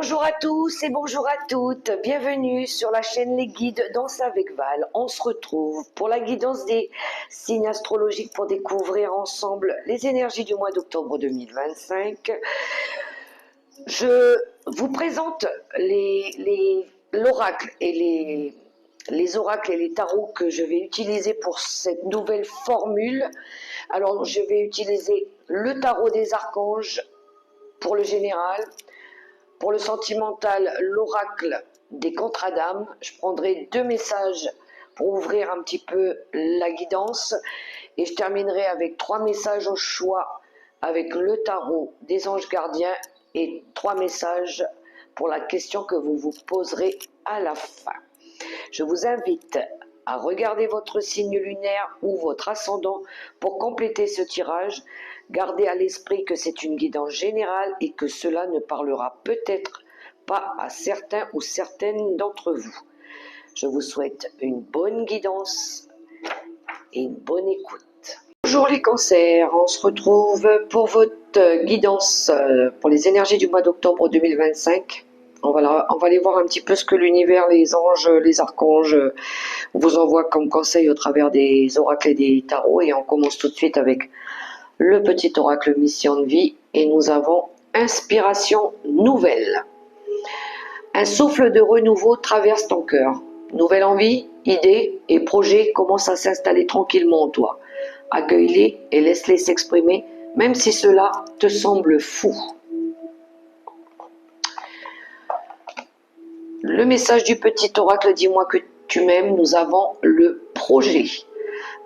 Bonjour à tous et bonjour à toutes, bienvenue sur la chaîne Les Guides Danse avec Val. On se retrouve pour la guidance des signes astrologiques pour découvrir ensemble les énergies du mois d'octobre 2025. Je vous présente l'oracle et les oracles et les tarots que je vais utiliser pour cette nouvelle formule. Alors je vais utiliser le tarot des archanges pour le général. Pour le sentimental, l'oracle des contrats d'âme. Je prendrai 2 messages pour ouvrir un petit peu la guidance. Et je terminerai avec 3 messages au choix avec le tarot des anges gardiens et 3 messages pour la question que vous vous poserez à la fin. Je vous invite à regarder votre signe lunaire ou votre ascendant pour compléter ce tirage. Gardez à l'esprit que c'est une guidance générale et que cela ne parlera peut-être pas à certains ou certaines d'entre vous. Je vous souhaite une bonne guidance et une bonne écoute. Bonjour les cancers, on se retrouve pour votre guidance pour les énergies du mois d'octobre 2025. On va aller voir un petit peu ce que l'univers, les anges, les archanges vous envoient comme conseil au travers des oracles et des tarots. Et on commence tout de suite avec le petit oracle mission de vie. Et nous avons inspiration nouvelle. Un souffle de renouveau traverse ton cœur. Nouvelle envie, idées et projets commencent à s'installer tranquillement en toi. Accueille-les et laisse-les s'exprimer, même si cela te semble fou. Le message du petit oracle, dis-moi que tu m'aimes, nous avons le projet.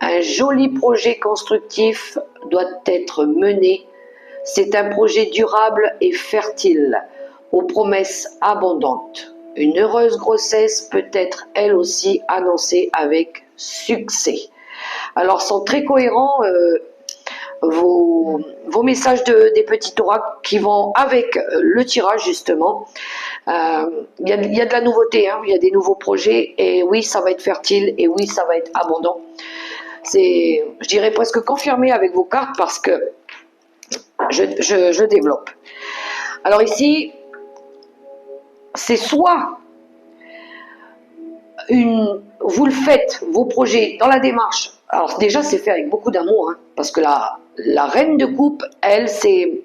Un joli projet constructif doit être mené. C'est un projet durable et fertile, aux promesses abondantes. Une heureuse grossesse peut être elle aussi annoncée avec succès. Alors sont très cohérents vos messages des petits oracles qui vont avec le tirage justement. Il y a de la nouveauté, hein, il y a des nouveaux projets et oui ça va être fertile et oui ça va être abondant. C'est, je dirais presque confirmé avec vos cartes parce que je développe. Alors ici, c'est soit vous le faites, vos projets, dans la démarche. Alors déjà, c'est fait avec beaucoup d'amour, hein, parce que la reine de coupe, elle, c'est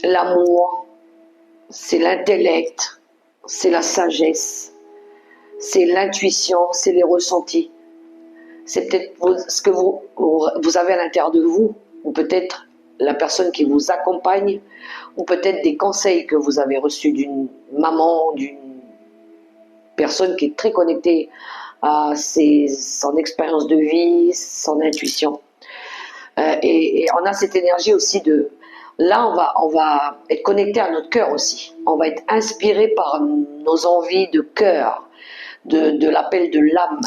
l'amour, c'est l'intellect, c'est la sagesse, c'est l'intuition, c'est les ressentis. C'est peut-être ce que vous avez à l'intérieur de vous, ou peut-être la personne qui vous accompagne, ou peut-être des conseils que vous avez reçus d'une maman, d'une personne qui est très connectée à son expérience de vie, son intuition. Et on a cette énergie aussi de... Là, on va être connecté à notre cœur aussi. On va être inspiré par nos envies de cœur, de l'appel de l'âme.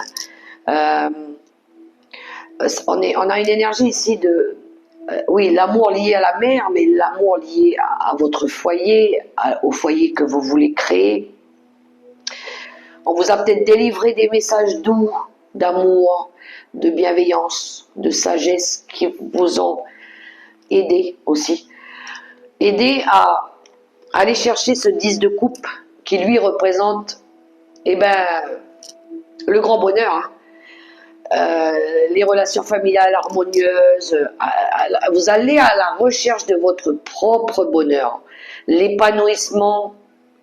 On a une énergie ici de... oui, l'amour lié à la mère, mais l'amour lié à votre foyer, au foyer que vous voulez créer. On vous a peut-être délivré des messages doux, d'amour, de bienveillance, de sagesse qui vous ont aidé aussi. Aidé à aller chercher ce 10 de coupe qui lui représente le grand bonheur. Hein. Les relations familiales harmonieuses, vous allez à la recherche de votre propre bonheur, l'épanouissement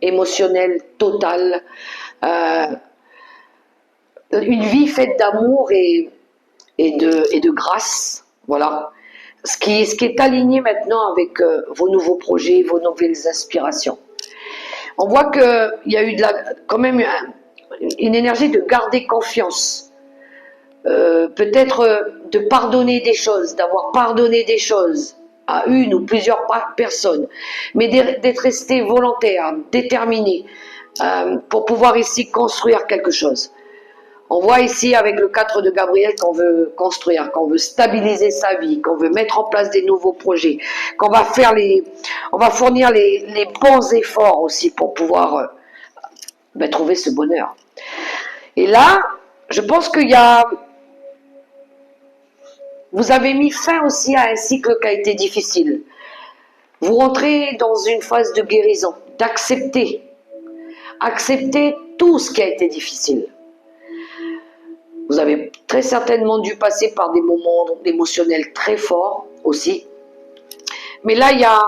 émotionnel total, une vie faite d'amour et de grâce, voilà. Ce qui est aligné maintenant avec vos nouveaux projets, vos nouvelles aspirations. On voit qu'il y a eu quand même une énergie de garder confiance. Peut-être de pardonner des choses, d'avoir pardonné des choses à une ou plusieurs personnes, mais d'être resté volontaire, déterminé, pour pouvoir ici construire quelque chose. On voit ici avec le 4 de Gabriel qu'on veut construire, qu'on veut stabiliser sa vie, qu'on veut mettre en place des nouveaux projets, qu'on va fournir les bons efforts aussi pour pouvoir trouver ce bonheur. Et là, je pense vous avez mis fin aussi à un cycle qui a été difficile. Vous rentrez dans une phase de guérison, d'accepter. Accepter tout ce qui a été difficile. Vous avez très certainement dû passer par des moments émotionnels très forts aussi. Mais là, il y a...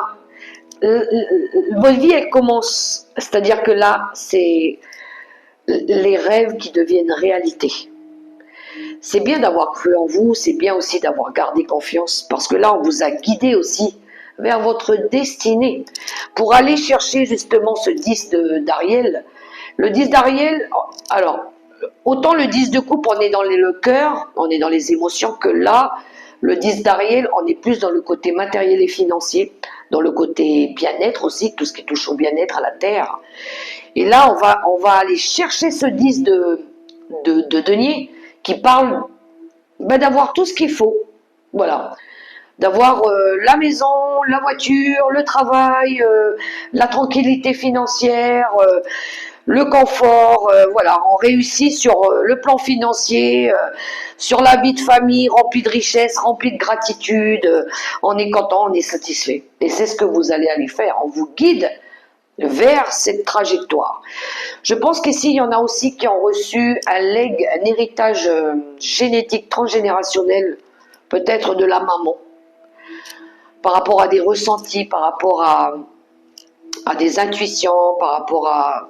votre vie, elle commence. C'est-à-dire que là, c'est les rêves qui deviennent réalité. C'est bien d'avoir cru en vous, c'est bien aussi d'avoir gardé confiance, parce que là, on vous a guidé aussi vers votre destinée, pour aller chercher justement ce 10 d'Ariel. Le 10 d'Ariel, alors, autant le 10 de coupe, on est dans le cœur, on est dans les émotions, que là, le 10 d'Ariel, on est plus dans le côté matériel et financier, dans le côté bien-être aussi, tout ce qui touche au bien-être, à la terre. Et là, on va aller chercher ce 10 de denier, qui parle d'avoir tout ce qu'il faut, voilà, d'avoir la maison, la voiture, le travail, la tranquillité financière, le confort, voilà, on réussit sur le plan financier, sur la vie de famille remplie de richesse, remplie de gratitude, on est content, on est satisfait. Et c'est ce que vous allez aller faire, on vous guide vers cette trajectoire. Je pense qu'ici, il y en a aussi qui ont reçu un legs, un héritage génétique transgénérationnel, peut-être de la maman, par rapport à des ressentis, par rapport à des intuitions, par rapport à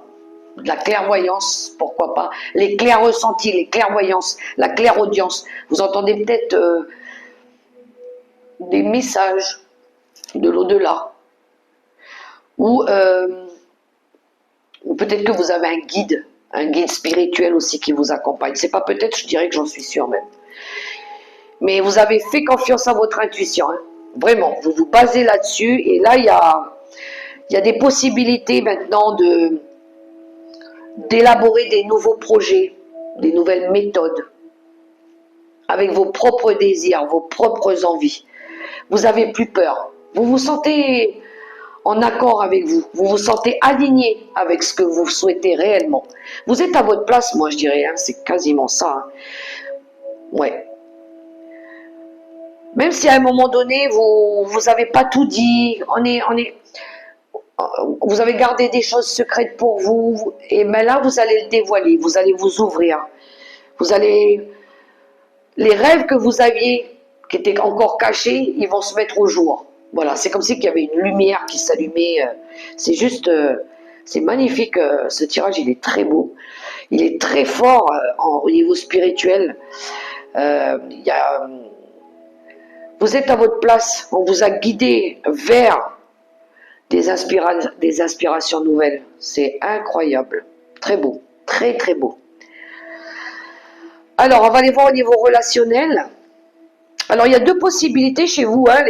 de la clairvoyance, pourquoi pas, les clairs ressentis, les clairvoyances, la clairaudience. Vous entendez peut-être des messages de l'au-delà, ou peut-être que vous avez un guide spirituel aussi qui vous accompagne. C'est pas peut-être, je dirais que j'en suis sûre même. Mais vous avez fait confiance à votre intuition, hein. Vraiment, vous vous basez là-dessus, et là, il y a des possibilités maintenant d'élaborer des nouveaux projets, des nouvelles méthodes, avec vos propres désirs, vos propres envies. Vous n'avez plus peur. Vous vous sentez en accord avec vous. Vous vous sentez aligné avec ce que vous souhaitez réellement. Vous êtes à votre place, moi je dirais, hein, c'est quasiment ça. Hein. Ouais. Même si à un moment donné, vous n'avez pas tout dit, vous avez gardé des choses secrètes pour vous, et ben là, vous allez le dévoiler, vous allez vous ouvrir. Vous allez... Les rêves que vous aviez, qui étaient encore cachés, ils vont se mettre au jour. Voilà, c'est comme s'il y avait une lumière qui s'allumait. C'est juste... c'est magnifique, ce tirage, il est très beau. Il est très fort au niveau spirituel. Vous êtes à votre place, on vous a guidé vers des inspirations nouvelles. C'est incroyable, très beau, très très beau. Alors, on va aller voir au niveau relationnel. Alors, il y a deux possibilités chez vous, hein,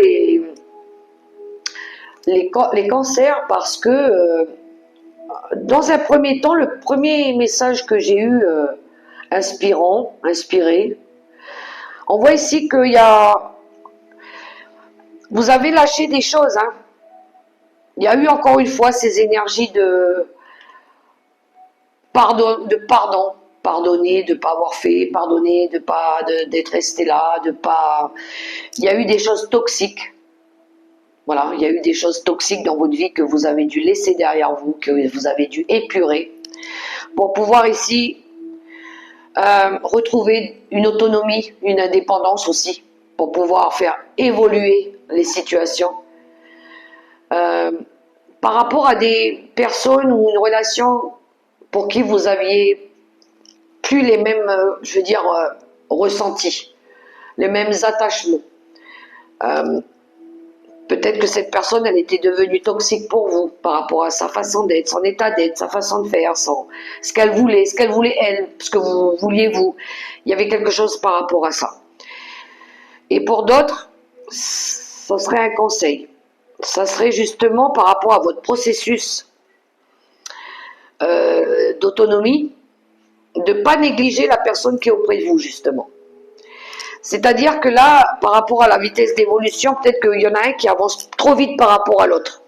les cancers, parce que dans un premier temps, le premier message que j'ai eu inspiré, on voit ici qu'il y a... Vous avez lâché des choses, hein. Il y a eu encore une fois ces énergies de pardonner, de ne pas avoir fait, pardonner, d'être resté là, de pas... Il y a eu des choses toxiques. Voilà, il y a eu des choses toxiques dans votre vie que vous avez dû laisser derrière vous, que vous avez dû épurer, pour pouvoir ici retrouver une autonomie, une indépendance aussi, pour pouvoir faire évoluer les situations. Par rapport à des personnes ou une relation pour qui vous aviez plus les mêmes, je veux dire, ressentis, les mêmes attachements. Peut-être que cette personne, elle était devenue toxique pour vous par rapport à sa façon d'être, son état d'être, sa façon de faire, ce qu'elle voulait elle, ce que vous vouliez vous. Il y avait quelque chose par rapport à ça. Et pour d'autres, ce serait un conseil. Ça serait justement par rapport à votre processus d'autonomie, de ne pas négliger la personne qui est auprès de vous, justement. C'est-à-dire que là, par rapport à la vitesse d'évolution, peut-être qu'il y en a un qui avance trop vite par rapport à l'autre.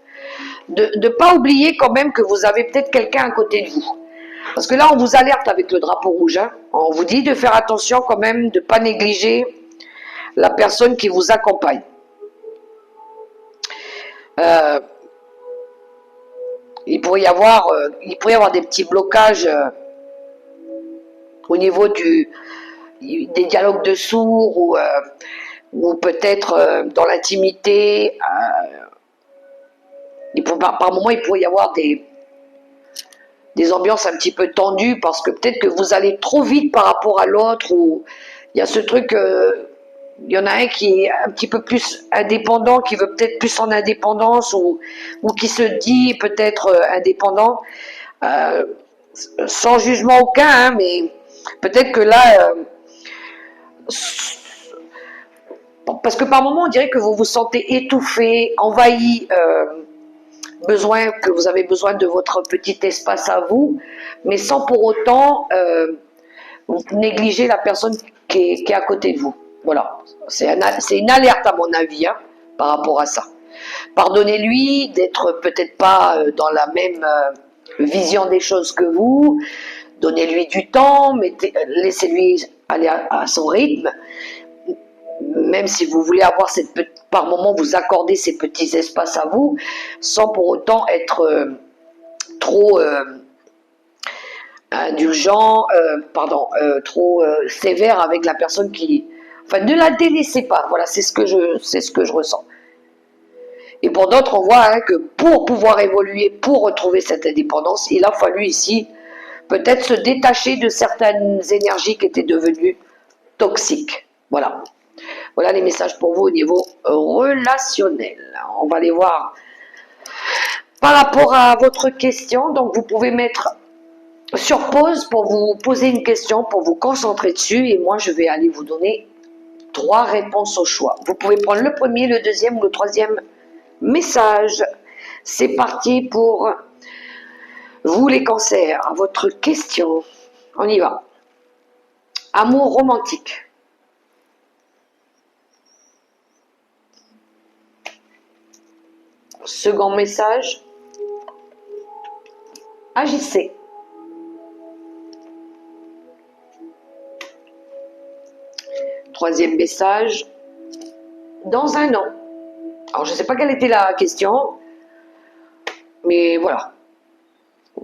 De ne pas oublier quand même que vous avez peut-être quelqu'un à côté de vous. Parce que là, on vous alerte avec le drapeau rouge. Hein. On vous dit de faire attention quand même, de ne pas négliger la personne qui vous accompagne. Euh, il pourrait y avoir des petits blocages au niveau des dialogues de sourds ou peut-être dans l'intimité. Par moment, il pourrait y avoir des ambiances un petit peu tendues parce que peut-être que vous allez trop vite par rapport à l'autre ou il y a ce truc, il y en a un qui est un petit peu plus indépendant, qui veut peut-être plus en indépendance ou qui se dit peut-être indépendant, euh, sans jugement aucun, hein, mais peut-être que là, parce que par moment on dirait que vous vous sentez étouffé, envahi, que vous avez besoin de votre petit espace à vous, mais sans pour autant négliger la personne qui est à côté de vous. Voilà, c'est une alerte à mon avis hein, par rapport à ça. Pardonnez-lui d'être peut-être pas dans la même vision des choses que vous, donnez-lui du temps, laissez-lui aller à son rythme, même si vous voulez avoir par moment vous accorder ces petits espaces à vous, sans pour autant être trop indulgent, trop sévère avec la personne qui... Enfin, ne la délaissez pas, voilà, c'est ce que je ressens. Et pour d'autres, on voit hein, que pour pouvoir évoluer, pour retrouver cette indépendance, il a fallu ici peut-être se détacher de certaines énergies qui étaient devenues toxiques. Voilà. Voilà les messages pour vous au niveau relationnel. On va les voir par rapport à votre question. Donc, vous pouvez mettre sur pause pour vous poser une question, pour vous concentrer dessus. Et moi, je vais aller vous donner 3 réponses au choix. Vous pouvez prendre le premier, le deuxième ou le troisième message. C'est parti pour vous les cancers. À votre question. On y va. Amour romantique. Second message. Agissez. Troisième message. Dans un an. Alors, je ne sais pas quelle était la question, mais voilà.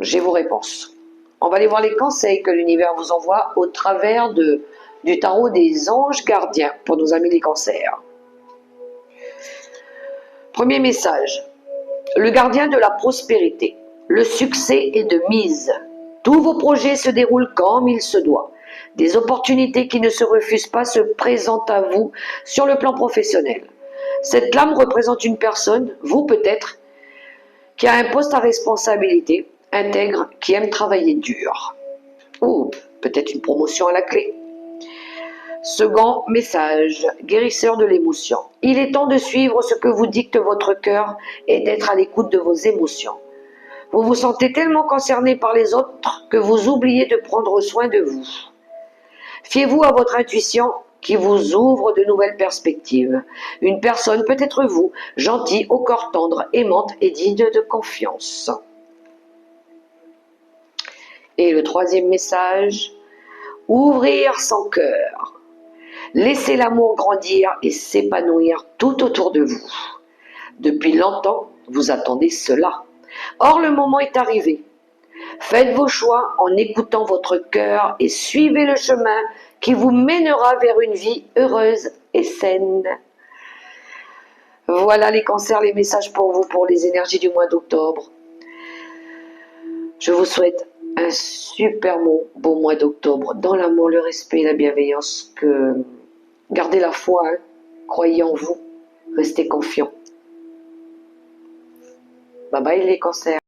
J'ai vos réponses. On va aller voir les conseils que l'univers vous envoie au travers du tarot des anges gardiens pour nos amis les cancers. Premier message. Le gardien de la prospérité. Le succès est de mise. Tous vos projets se déroulent comme il se doit. Des opportunités qui ne se refusent pas se présentent à vous sur le plan professionnel. Cette lame représente une personne, vous peut-être, qui a un poste à responsabilité, intègre, qui aime travailler dur. Ou peut-être une promotion à la clé. Second message, guérisseur de l'émotion. Il est temps de suivre ce que vous dicte votre cœur et d'être à l'écoute de vos émotions. Vous vous sentez tellement concerné par les autres que vous oubliez de prendre soin de vous. Fiez-vous à votre intuition qui vous ouvre de nouvelles perspectives. Une personne peut être vous, gentille, au corps tendre, aimante et digne de confiance. Et le troisième message, ouvrir son cœur. Laissez l'amour grandir et s'épanouir tout autour de vous. Depuis longtemps, vous attendez cela. Or, le moment est arrivé. Faites vos choix en écoutant votre cœur et suivez le chemin qui vous mènera vers une vie heureuse et saine. Voilà les cancers, les messages pour vous pour les énergies du mois d'octobre. Je vous souhaite un super beau mois d'octobre dans l'amour, le respect et la bienveillance. Gardez la foi, hein. Croyez en vous, restez confiants. Bye bye les cancers.